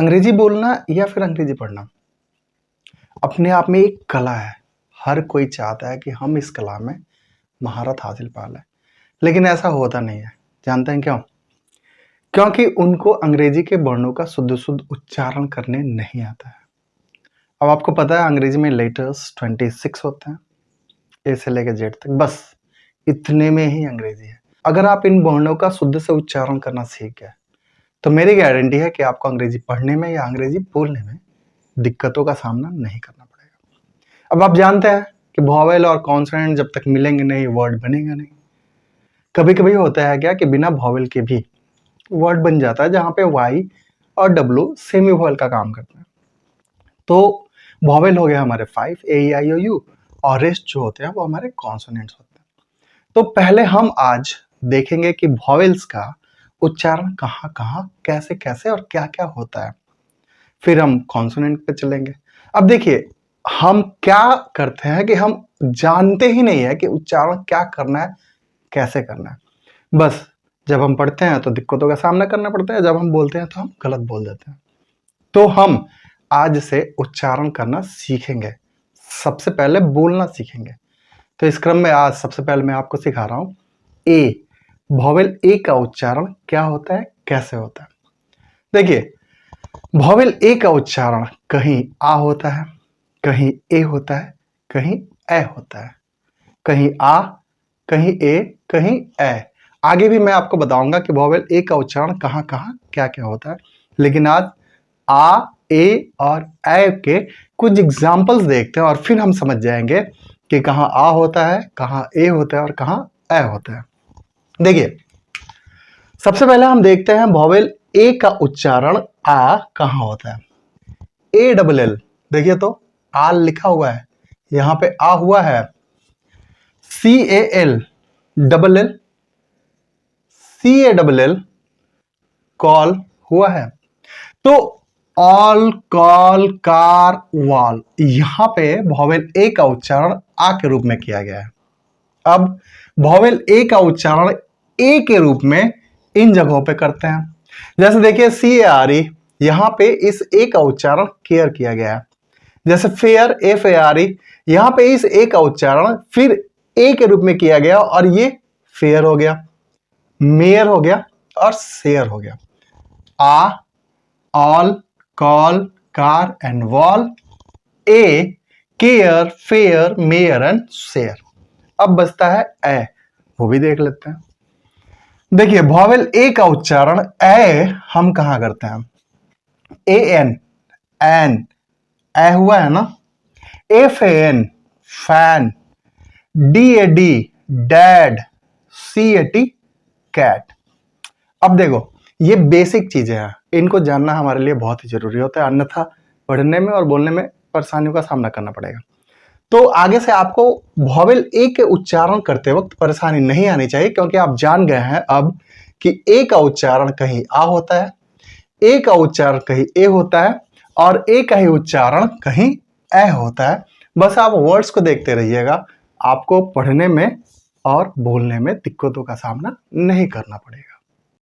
अंग्रेजी बोलना या फिर अंग्रेजी पढ़ना अपने आप में एक कला है। हर कोई चाहता है कि हम इस कला में महारत हासिल पा लें, लेकिन ऐसा होता नहीं है। जानते हैं क्यों? क्योंकि उनको अंग्रेजी के वर्णों का शुद्ध शुद्ध उच्चारण करने नहीं आता है। अब आपको पता है अंग्रेजी में लेटर्स 26 होते हैं, ए से लेकर जेड तक, बस इतने में ही अंग्रेजी है। अगर आप इन वर्णों का शुद्ध से उच्चारण करना सीख गए तो मेरी गारंटी है कि आपको अंग्रेजी पढ़ने में या अंग्रेजी बोलने में दिक्कतों का सामना नहीं करना पड़ेगा। अब आप जानते हैं कि वॉवेल और कॉन्सोनेंट जब तक मिलेंगे नहीं वर्ड बनेगा नहीं। कभी कभी होता है क्या कि बिना वॉवेल के भी वर्ड बन जाता है, जहाँ पे वाई और डब्ल्यू सेमी वॉवेल का काम करते हैं। तो वॉवेल हो गया हमारे 5 ए ई आई ओ यू, और रेस्ट जो होते हैं वो हमारे कॉन्सोनेंट्स होते हैं। तो पहले हम आज देखेंगे कि वॉवेल्स का उच्चारण कहाँ कहाँ कैसे कैसे और क्या क्या होता है, फिर हम कॉन्सोनेंट पे चलेंगे। अब देखिए हम क्या करते हैं कि हम जानते ही नहीं है कि उच्चारण क्या करना है, कैसे करना है। बस जब हम पढ़ते हैं तो दिक्कतों का सामना करना पड़ता है, जब हम बोलते हैं तो हम गलत बोल देते हैं। तो हम आज से उच्चारण करना सीखेंगे, सबसे पहले बोलना सीखेंगे। तो इस क्रम में आज सबसे पहले मैं आपको सिखा रहा हूं ए, वॉवेल ए का उच्चारण क्या होता है, कैसे होता है। देखिए वॉवेल ए का उच्चारण कहीं आ होता है, कहीं ए होता है, कहीं ए होता है, कहीं आ, कहीं ए, कहीं ए। आगे भी मैं आपको बताऊंगा कि वॉवेल ए का उच्चारण कहाँ कहाँ क्या क्या होता है, लेकिन आज आ, ए और ए के कुछ एग्जाम्पल्स देखते हैं और फिर हम समझ जाएंगे कि कहाँ आ होता है, कहाँ ए होता है और कहाँ ए होता है। देखिए सबसे पहले हम देखते हैं वॉवेल ए का उच्चारण आ कहाँ होता है। ए डबल एल, देखिए तो आ लिखा हुआ है, यहां पे आ हुआ है। C A L double L, C A double L call हुआ है। तो ऑल, कॉल, कार, वॉल, यहां पे वॉवेल ए का उच्चारण आ के रूप में किया गया है। अब वॉवेल ए का उच्चारण ए के रूप में इन जगहों पे करते हैं। जैसे देखिए सी ए आर ई, यहां पे इस ए का उच्चारण केयर किया गया है। जैसे fair, F A R E, यहां पे इस ए का उच्चारण फिर ए के रूप में किया गया और ये फेयर हो गया, मेयर हो गया और शेयर हो गया। आ, all, call, car and wall, a, care, fair, mayor and share. अब बचता है ए, वो भी देख लेते हैं। देखिए वॉवेल ए का उच्चारण ए हम कहां करते हैं? ए एन, एन, ए हुआ है ना। F A N, fan, D A D, dad, C A T, cat. अब देखो ये बेसिक चीजें हैं, इनको जानना हमारे लिए बहुत ही जरूरी होता है, अन्यथा पढ़ने में और बोलने में परेशानियों का सामना करना पड़ेगा। तो आगे से आपको वॉवेल ए के उच्चारण करते वक्त परेशानी नहीं आनी चाहिए, क्योंकि आप जान गए हैं अब कि ए का उच्चारण कहीं आ होता है, ए का उच्चारण कहीं ए होता है और ए का ही उच्चारण कहीं ए होता है। बस आप वर्ड्स को देखते रहिएगा, आपको पढ़ने में और बोलने में दिक्कतों का सामना नहीं करना पड़ेगा।